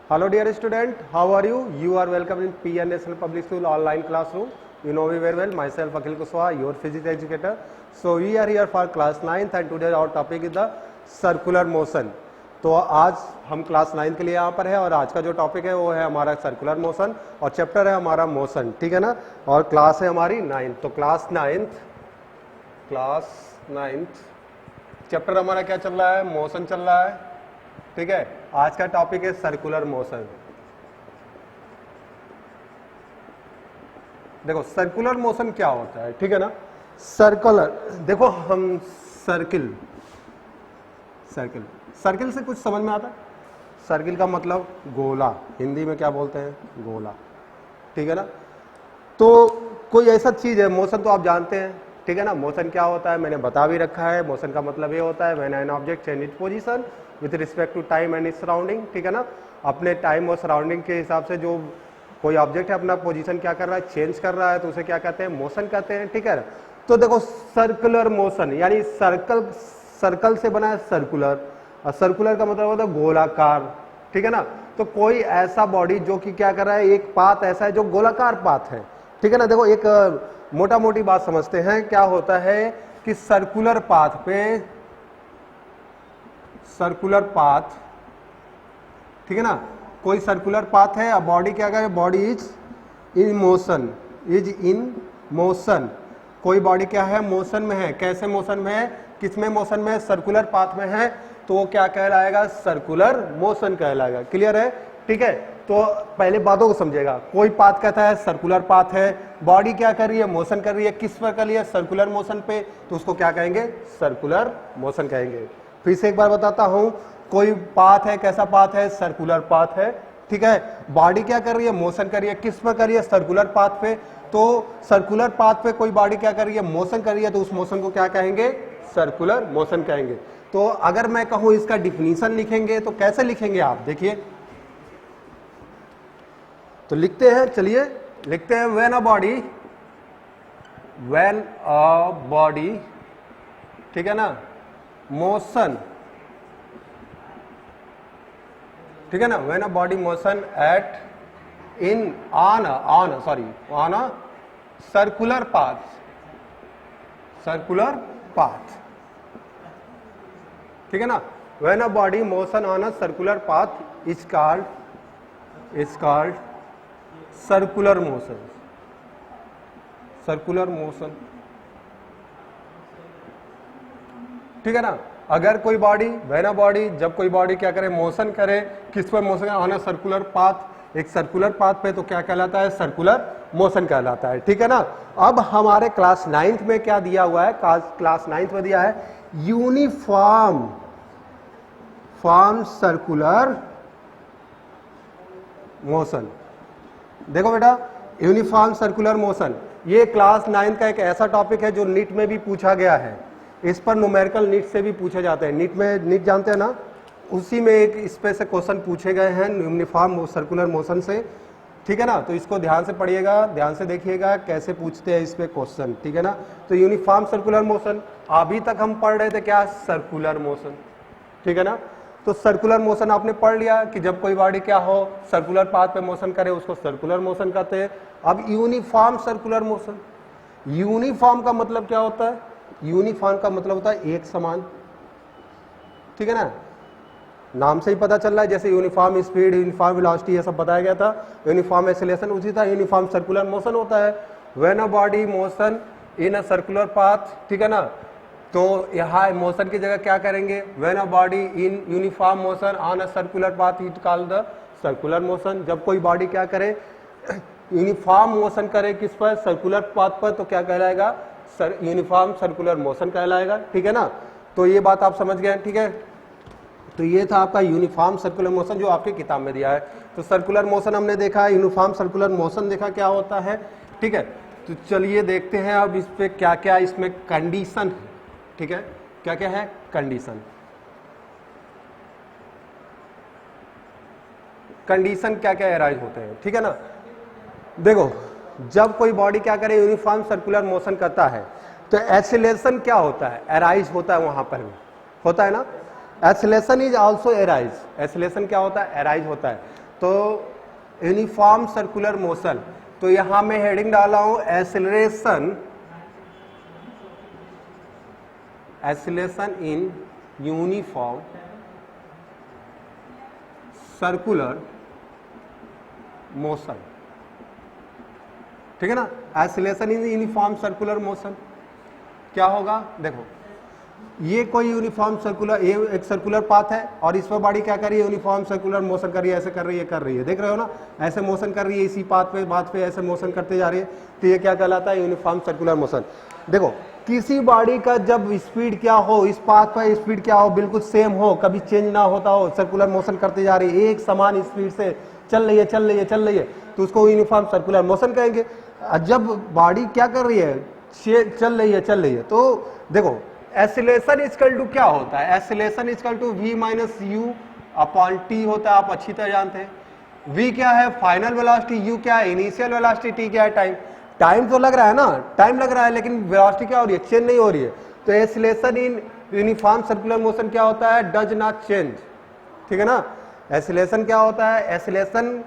Hello dear student, how are you? You are welcome in PN National Public School online classroom. You know me very well, myself Akhil Kushwaha, your physics educator. So we are here for class 9th and today our topic is the circular motion. तो आज हम class 9 के लिए यहाँ पर है और आज का जो टॉपिक है वो है हमारा सर्कुलर मोशन और चैप्टर है हमारा मोशन, ठीक है ना। और क्लास है हमारी 9th, तो क्लास 9th चैप्टर हमारा क्या चल रहा है, मोशन चल रहा है, ठीक है। आज का टॉपिक है सर्कुलर मोशन। देखो सर्कुलर मोशन क्या होता है, ठीक है ना। सर्कुलर, देखो हम सर्किल से कुछ समझ में आता है। सर्किल का मतलब गोला, हिंदी में क्या बोलते हैं, गोला, ठीक है ना। तो कोई ऐसा चीज है, मोशन तो आप जानते हैं, ठीक है ना। मोशन क्या होता है मैंने बता भी रखा है। मोशन का मतलब ये होता है when an object change its position with respect to time and its surrounding, ठीक है ना। अपने टाइम और सराउंडिंग के हिसाब से जो कोई ऑब्जेक्ट है अपना पोजीशन क्या कर रहा है, चेंज कर रहा है, तो उसे क्या कहते हैं, मोशन कहते हैं, ठीक है। तो देखो सर्कुलर मोशन यानी सर्कल से बना है सर्कुलर, और सर्कुलर का मतलब होता है गोलाकार, ठीक है ना। तो कोई ऐसा बॉडी जो कि क्या कर रहा है, एक पाथ ऐसा है जो गोलाकार पाथ है, ठीक है ना। देखो एक मोटा मोटी बात समझते हैं, क्या होता है कि सर्कुलर पाथ, ठीक है ना। कोई सर्कुलर पाथ है, अब बॉडी क्या करे, बॉडी इज इन मोशन, कोई बॉडी क्या है, मोशन में है। कैसे मोशन में है, किसमें मोशन में है, सर्कुलर पाथ में है, तो वो क्या कहलाएगा, सर्कुलर मोशन कहलाएगा। क्लियर है, ठीक है। तो पहले बातों को समझेगा। कोई पाथ कहता है सर्कुलर पाथ है, बॉडी क्या कर रही है, मोशन कर रही है, किस पर कर रही है, सर्कुलर मोशन पे, तो उसको क्या कहेंगे, सर्कुलर मोशन कहेंगे। फिर से एक बार बताता हूं, कोई पाथ है, कैसा पाथ है, सर्कुलर पाथ है, ठीक है। बॉडी क्या कर रही है, मोशन कर रही है, किस पर कर रही है, सर्कुलर पाथ पे, तो सर्कुलर पाथ पे कोई बॉडी क्या कर रही है, मोशन कर रही है, तो उस मोशन को क्या कहेंगे, सर्कुलर मोशन कहेंगे। तो अगर मैं कहूं इसका डिफिनीशन लिखेंगे तो कैसे लिखेंगे आप देखिए, तो लिखते हैं, चलिए लिखते हैं, व्हेन अ बॉडी, ठीक है ना, मोशन, ठीक है ना, when a body motion on a circular path, ठीक है ना। When a body motion on a circular path is called circular motion, ठीक है ना। अगर कोई बॉडी, व्हेन अ बॉडी, जब कोई बॉडी क्या करे, मोशन करे, किस पर motion, on a circular path, एक सर्कुलर पाथ पे, तो क्या कहलाता है, सर्कुलर मोशन कहलाता है, ठीक है ना। अब हमारे क्लास 9th में क्या दिया हुआ है, क्लास 9th में दिया है यूनिफॉर्म सर्कुलर मोशन। देखो बेटा, यूनिफॉर्म सर्कुलर मोशन, ये क्लास 9 का एक ऐसा टॉपिक है जो नीट में भी पूछा गया है। इस पर न्यूमेरिकल नीट से भी पूछे जाते हैं। नीट जानते हैं ना, उसी में एक इस पे से क्वेश्चन पूछे गए हैं यूनिफॉर्म सर्कुलर मोशन से, ठीक है ना। तो इसको ध्यान से पढ़िएगा, ध्यान से देखिएगा कैसे पूछते हैं इस पे क्वेश्चन, ठीक है ना। तो यूनिफॉर्म सर्कुलर मोशन, अभी तक हम पढ़ रहे थे क्या, सर्कुलर मोशन, ठीक है ना। तो सर्कुलर मोशन आपने पढ़ लिया कि जब कोई बॉडी क्या हो, सर्कुलर पाथ पे मोशन करे, उसको सर्कुलर मोशन कहते हैं। अब यूनिफॉर्म सर्कुलर मोशन, यूनिफॉर्म का मतलब क्या होता है, यूनिफॉर्म का मतलब होता है एक समान, ठीक है ना। नाम से ही पता चल रहा है, जैसे यूनिफॉर्म स्पीड, यूनिफॉर्म वेलोसिटी, ये सब बताया गया था। यूनिफॉर्म एक्सेलरेशन उसी था, यूनिफॉर्म सर्कुलर मोशन होता है। When a body motion in a circular path, ठीक है ना। तो यहाँ मोशन की जगह क्या करेंगे, when a body in uniform motion on a circular path it called the circular motion. जब कोई बॉडी क्या करे, यूनिफॉर्म मोशन करे, किस पर, सर्कुलर पाथ पर, तो क्या कहलाएगा, यूनिफॉर्म सर्कुलर मोशन कहलाएगा, ठीक है ना। तो ये बात आप समझ गए, ठीक है। तो ये था आपका यूनिफॉर्म सर्कुलर मोशन जो आपकी किताब में दिया है। तो सर्कुलर मोशन हमने देखा, यूनिफॉर्म सर्कुलर मोशन देखा क्या होता है, ठीक है। तो चलिए देखते हैं अब इस पे क्या क्या इसमें कंडीशन, ठीक है, क्या क्या है कंडीशन क्या क्या अराइज होते हैं, ठीक है ना। देखो जब कोई बॉडी क्या करे, यूनिफॉर्म सर्कुलर मोशन करता है, तो एक्सीलरेशन क्या होता है, अराइज होता है, वहां पर भी होता है ना। Acceleration is also arise, acceleration क्या होता है, अराइज होता है। तो यूनिफॉर्म सर्कुलर मोशन, तो यहां मैं हेडिंग डाला हूं acceleration in uniform circular motion, ठीक है ना। Acceleration in uniform circular motion क्या होगा, देखो ये कोई यूनिफॉर्म सर्कुलर, ये एक सर्कुलर पाथ है और इस पर बॉडी क्या कर रही है, यूनिफॉर्म सर्कुलर मोशन कर रही है, ऐसे कर रही है, देख रहे हो ना, ऐसे मोशन कर रही है, इसी पाथ पे ऐसे मोशन करते जा रही है, तो ये क्या कहलाता है, यूनिफॉर्म सर्कुलर मोशन। देखो किसी बॉडी का जब स्पीड क्या हो, इस पाथ पर स्पीड क्या हो, बिल्कुल सेम हो, कभी चेंज ना होता हो, सर्कुलर मोशन करते जा रही है, एक समान स्पीड से चल रही है, तो उसको यूनिफॉर्म सर्कुलर मोशन कहेंगे। जब बॉडी क्या कर रही है, चल रही है, तो देखो एक्सीलरेशन इक्वल टू क्या होता है, acceleration equal to v minus u upon t होता है, आप अच्छी तरह जानते हैं। v क्या है, फाइनल वेलोसिटी, u क्या है, इनिशियल वेलोसिटी, t क्या है, टाइम तो लग रहा है ना, टाइम लग रहा है, लेकिन वेलोसिटी क्या हो रही है, चेंज नहीं हो रही है। तो एक्सीलरेशन इन यूनिफॉर्म सर्कुलर मोशन क्या होता है, डज नॉट चेंज, ठीक है ना। एक्सीलरेशन क्या होता है, एक्सीलरेशन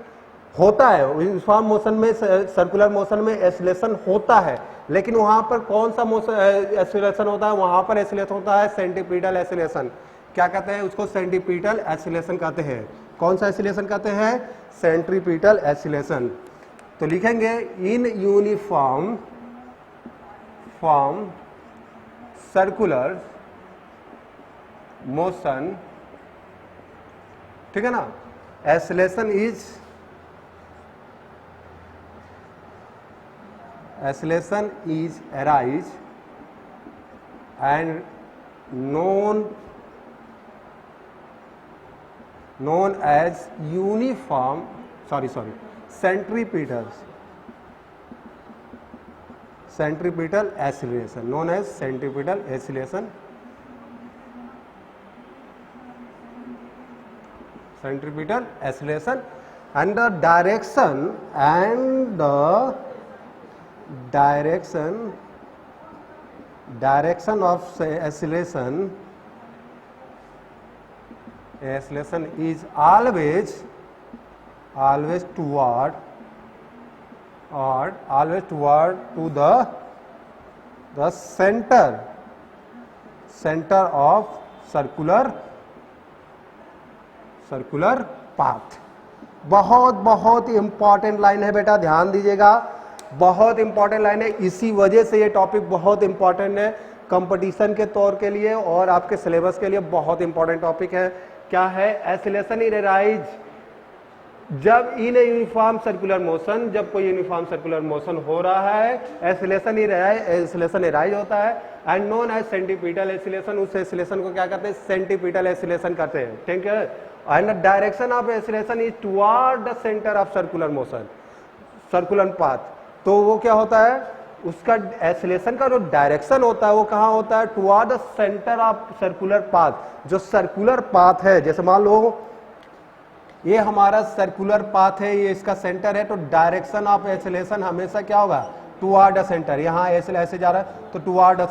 होता है यूनिफॉर्म मोशन में, सर्कुलर मोशन में एक्सीलरेशन होता है, लेकिन वहां पर कौन सा मोशन एक्सीलरेशन होता है, वहां पर एक्सीलरेशन होता है सेंटीपीटल एक्सीलरेशन। क्या कहते हैं उसको, सेंटीपीटल एक्सीलरेशन कहते हैं। कौन सा एक्सीलरेशन कहते हैं, सेंट्रीपीटल एक्सीलरेशन। तो लिखेंगे in uniform form circular motion, ठीक है ना, acceleration is arise and known as uniform centripetal acceleration, known as centripetal acceleration, and the direction of acceleration is always toward to the center of circular path। बहुत important line है बेटा, ध्यान दीजिएगा, बहुत important line है, इसी वजह से ये टॉपिक बहुत इंपॉर्टेंट है कंपटीशन के तौर के लिए और आपके सिलेबस के लिए बहुत इंपॉर्टेंट टॉपिक है। क्या है, एक्सीलरेशन इन राइज, जब इन यूनिफॉर्म सर्कुलर मोशन, जब कोई यूनिफॉर्म सर्कुलर मोशन हो रहा है, एक्सीलरेशन राइज होता है, and known as centripetal acceleration, उस एक्सीलरेशन को क्या कहते हैं, सेंटीपीटल एक्सीलरेशन कहते हैं, ठीक है। And the direction of acceleration is toward the centre of circular motion, circular path. तो वो क्या होता है, उसका एक्सीलरेशन का जो डायरेक्शन होता है वो कहां होता है, toward the centre of circular path. जो सर्कुलर पाथ है, जैसे मान लो ये हमारा सर्कुलर पाथ है, ये इसका सेंटर है, तो डायरेक्शन ऑफ एक्सीलरेशन हमेशा क्या होगा, टुवर्ड द सेंटर। यहाँ ऐसे जा रहा है तो टुवर्ड द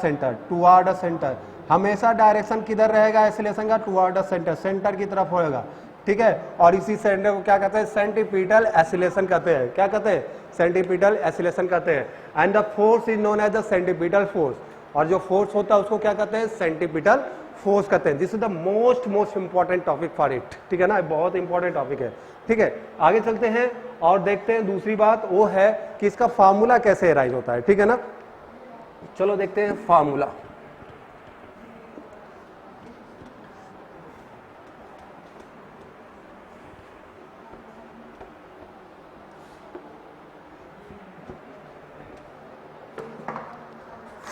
सेंटर, हमेशा डायरेक्शन किधर रहेगा एक्सीलरेशन का, टुवर्ड द सेंटर की तरफ होगा, ठीक है। और इसी सेंटर को क्या कहते हैं, सेंटीपीटल एक्सीलरेशन कहते हैं। क्या कहते हैं, सेंटीपीटल एक्सीलरेशन कहते हैं। And the force is known as the centripetal force, और जो फोर्स होता है उसको क्या कहते हैं, सेंटीपीटल फोर्स कहते हैं। This is the most important topic for it, ठीक है ना, बहुत इंपॉर्टेंट टॉपिक है, ठीक है। आगे चलते हैं और देखते हैं दूसरी बात, वो है कि इसका फार्मूला कैसे अराइज होता है, ठीक है ना। चलो देखते हैं formula.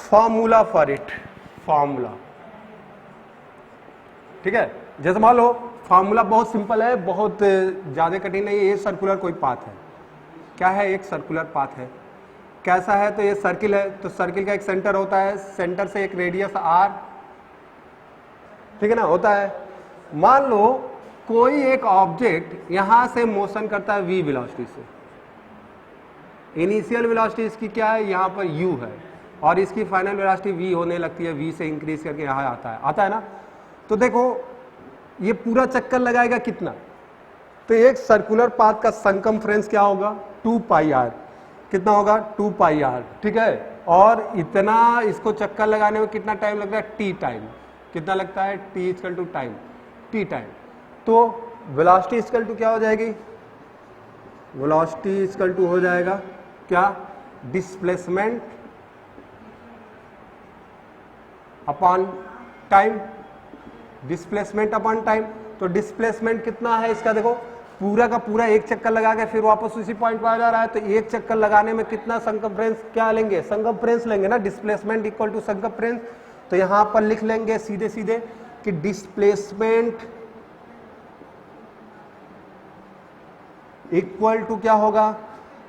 Formula for it, formula, ठीक है। जैसे मान लो फार्मूला बहुत सिंपल है, बहुत ज्यादा कठिन नहीं है। ये सर्कुलर कोई पाथ है, क्या है, एक सर्कुलर पाथ है। कैसा है, तो ये सर्किल है, तो सर्किल का एक सेंटर होता है, सेंटर से एक रेडियस r, ठीक है ना, होता है। मान लो कोई एक ऑब्जेक्ट यहां से मोशन करता है v वेलोसिटी से, इनिशियल वेलोसिटी इसकी क्या है, यहां पर u है, और इसकी फाइनल वेलोसिटी v होने लगती है, v से इंक्रीज करके यहां आता है ना। तो देखो ये पूरा चक्कर लगाएगा कितना, तो एक सर्कुलर पाथ का सरकमफ्रेंस क्या होगा 2 पाई आर, कितना होगा 2 पाई आर, ठीक है। और इतना इसको चक्कर लगाने में कितना टाइम लगता है टी टाइम, कितना लगता है t equal to time, t time. तो वेलोसिटी इक्वल टू क्या हो जाएगी, वेलोसिटी इक्वल टू हो जाएगा क्या displacement upon time, displacement upon time. तो डिस्प्लेसमेंट कितना है इसका, देखो पूरा का पूरा एक चक्कर लगा के फिर वापस उसी पॉइंट पर आ जा रहा है, तो एक चक्कर लगाने में कितना सरकमफ्रेंस क्या लेंगे, सरकमफ्रेंस लेंगे ना, डिस्प्लेसमेंट इक्वल टू सरकमफ्रेंस। तो यहां पर लिख लेंगे सीधे सीधे कि डिस्प्लेसमेंट इक्वल टू क्या होगा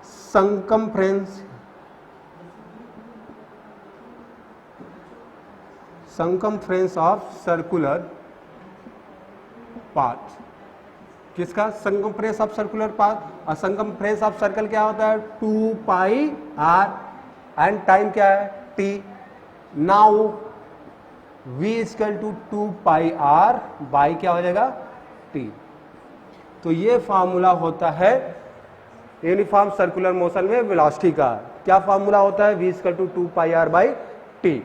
circumference, circumference of circular path, किसका सरकमफ्रेंस ऑफ सर्कुलर पाथ। और सरकमफ्रेंस ऑफ सर्कल क्या होता है 2 पाई आर एंड टाइम क्या है t. Now v equal to 2 pi r by क्या हो जाएगा टी। तो ये फार्मूला होता है यूनिफॉर्म सर्कुलर मोशन में वेलोसिटी का। क्या फार्मूला होता है v equal to 2 pi r by t.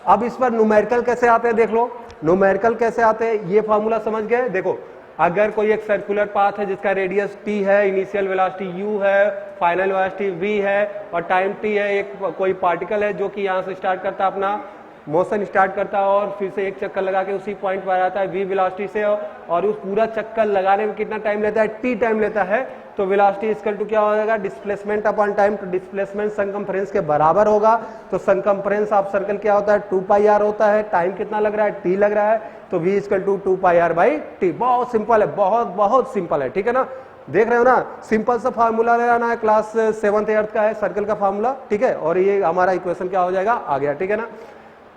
अब इस पर न्यूमेरिकल कैसे आते हैं, देख लो न्यूमेरिकल कैसे आते हैं, ये फार्मूला समझ गए। देखो अगर कोई एक सर्कुलर पाथ है जिसका रेडियस t है, इनिशियल वेलोसिटी u है, फाइनल वेलोसिटी v है और टाइम t है, एक कोई पार्टिकल है जो कि यहाँ से स्टार्ट करता है अपना मोशन स्टार्ट करता है और फिर से एक चक्कर लगा के उसी पॉइंट पर आता है v वेलोसिटी से, और उस पूरा चक्कर लगाने में कितना टाइम लेता है t टाइम लेता है। तो वेलोसिटी इक्वल टू क्या हो जाएगा डिस्प्लेसमेंट अपॉन टाइम। तो डिस्प्लेसमेंट सरकमफ्रेंस के बराबर होगा। तो सरकमफ्रेंस ऑफ सर्कल क्या होता है 2 पाई आर होता है, टाइम कितना लग रहा है t लग रहा है, तो v equal to 2 pi r by t. बहुत सिंपल है, बहुत बहुत सिंपल है, ठीक है ना। देख रहे हो ना, सिंपल सा फार्मूला लगाना है, क्लास 7th 8th का है सर्कल का फार्मूला, ठीक है। और ये हमारा इक्वेशन क्या हो जाएगा आ गया, ठीक है ना।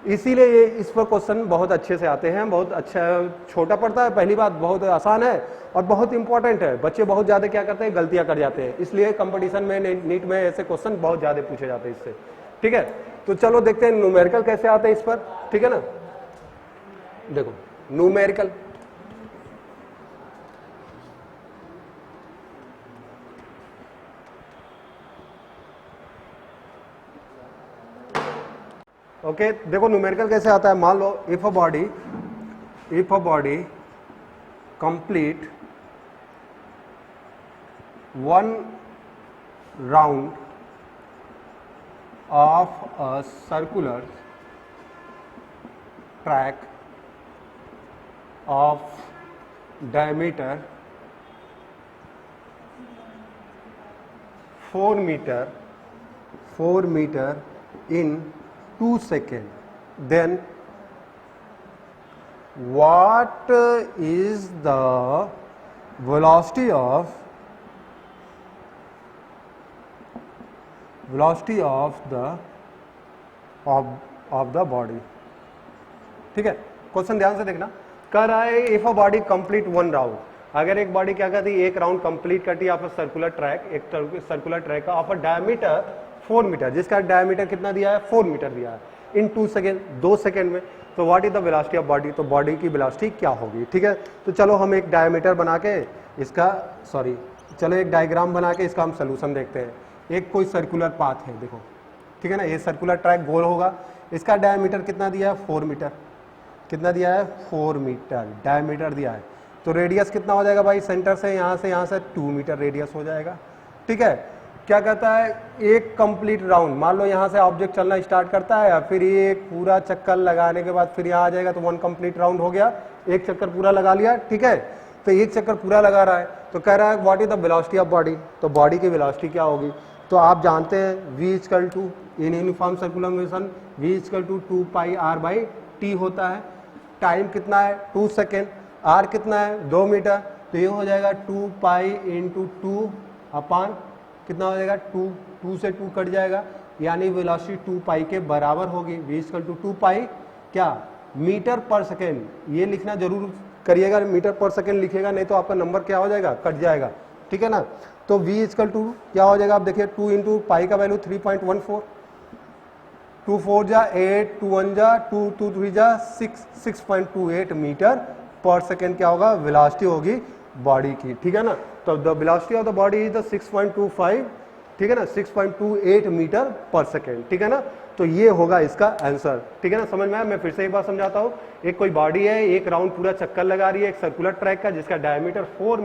इसीलिए ये इस पर क्वेश्चन बहुत अच्छे से आते हैं, बहुत अच्छा छोटा पड़ता है, पहली बात बहुत आसान है और बहुत इंपॉर्टेंट है। बच्चे बहुत ज्यादा क्या करते हैं गलतियां कर जाते हैं, इसलिए कंपटीशन में नीट में ऐसे क्वेश्चन बहुत ज्यादा पूछे जाते हैं इससे, ठीक है। तो चलो देखते हैं न्यूमेरिकल कैसे आते हैं इस पर, ठीक है ना। देखो न्यूमेरिकल ओके देखो न्यूमेरिकल कैसे आता है। मान लो if a body complete 1 round of a circular track of diameter 4 meter in 2 seconds, then what is the velocity of the body, ठीक है। क्वेश्चन ध्यान से देखना, कर रहा है if a body complete 1 round, अगर एक बॉडी क्या करती है एक राउंड कंप्लीट करती है ऑफ अ सर्कुलर ट्रैक, एक सर्कुलर ट्रैक का ऑफ अ डायमीटर 4 मीटर, जिसका डायमीटर कितना दिया है 4 मीटर दिया है, इन 2 सेकेंड 2 सेकेंड में। तो what is the velocity of body, तो बॉडी की वेलोसिटी क्या होगी, ठीक है। तो चलो हम एक डायमीटर बना के इसका चलो एक डायग्राम बना के इसका हम सोल्यूशन देखते हैं। एक कोई सर्कुलर पाथ है देखो, ठीक है ना, ये सर्कुलर ट्रैक गोल होगा, इसका डायमीटर कितना दिया है 4 मीटर, कितना दिया है 4 मीटर डायमीटर दिया है। तो रेडियस कितना हो जाएगा भाई, सेंटर से यहाँ से 2 मीटर रेडियस हो जाएगा, ठीक है। क्या कहता है एक कंप्लीट राउंड, मान लो यहाँ से ऑब्जेक्ट चलना स्टार्ट करता है, फिर ये पूरा चक्कर लगाने के बाद फिर यहाँ आ जाएगा, तो 1 कंप्लीट राउंड हो गया, एक चक्कर पूरा लगा लिया, ठीक है। तो एक चक्कर पूरा लगा रहा है, तो कह रहा है what is the velocity of body, तो बॉडी की वेलोसिटी क्या होगी। तो आप जानते हैं v equal to in uniform circular motion v equal to 2 pi r by t होता है। टाइम कितना है 2 सेकेंड, r कितना है 2 मीटर, तो ये हो जाएगा 2 पाई इंटू 2 अपान कितना हो जाएगा 2 से 2 कट जाएगा, यानी वेलोसिटी 2 पाई के बराबर होगी। v इक्वल टू 2 पाई क्या मीटर पर सेकेंड, ये लिखना जरूर करिएगा, मीटर पर सेकेंड लिखेगा नहीं तो आपका नंबर क्या हो जाएगा कट जाएगा, ठीक है ना। तो v इक्वल टू क्या हो जाएगा, आप देखिए 2 इंटू पाई का वैल्यू 3.14, 2 4 जा 8, 2 1 जा 2, 2 3 जा 6.28 मीटर पर सेकेंड क्या होगा वेलोसिटी होगी बॉडी की, ठीक है ना। तो the velocity of the body is the 6.25, ठीक है ना, 6.28 मीटर पर सेकेंड, ठीक है ना। तो ये होगा इसका आंसर, ठीक है ना, समझ में आया। मैं फिर से एक बार समझाता हूँ। एक कोई बॉडी है, एक राउंड पूरा चक्कर लगा रही है एक सर्कुलर ट्रैक का, जिसका डायमीटर 4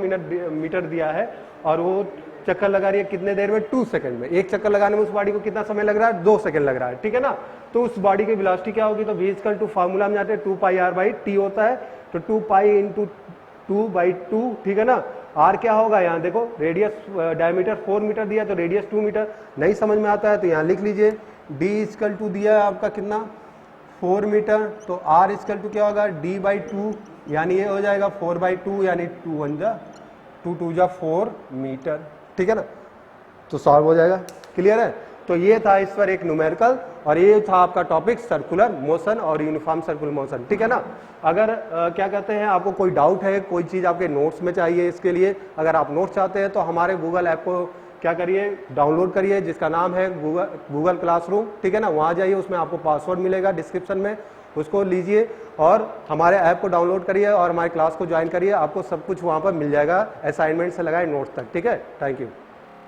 मीटर दिया है, और वो चक्कर लगा रही है कितने देर में, 2 सेकंड में। एक चक्कर लगाने में उस बॉडी को कितना समय लग रहा है, 2 सेकंड लग रहा है, ठीक है ना। तो उस बॉडी की वेलोसिटी क्या होगी, तो v इक्वल टू फार्मूला में जाते हैं 2πr/t होता है, तो 2π × 2/2, ठीक है ना। r क्या होगा, यहाँ देखो रेडियस डायमीटर 4 मीटर दिया, तो रेडियस 2 मीटर। नहीं समझ में आता है तो यहाँ लिख लीजिए, d इक्वल टू दिया है आपका कितना, 4 मीटर, तो r इक्वल टू क्या होगा, d/2, यानी ये हो जाएगा 4/2, यानी 2 जा 4 मीटर, ठीक है ना। तो सॉल्व हो जाएगा, क्लियर है। तो ये था इस पर एक न्यूमेरिकल, और ये था आपका टॉपिक सर्कुलर मोशन और यूनिफॉर्म सर्कुलर मोशन, ठीक है ना। अगर क्या कहते हैं, आपको कोई डाउट है, कोई चीज़ आपके नोट्स में चाहिए, इसके लिए अगर आप नोट्स चाहते हैं तो हमारे गूगल ऐप को क्या करिए, डाउनलोड करिए, जिसका नाम है गूगल क्लासरूम, ठीक है ना। वहाँ जाइए, उसमें आपको पासवर्ड मिलेगा डिस्क्रिप्शन में, उसको लीजिए और हमारे ऐप को डाउनलोड करिए और हमारी क्लास को ज्वाइन करिए। आपको सब कुछ वहाँ पर मिल जाएगा, असाइनमेंट से लगाए नोट्स तक, ठीक है। Thank you.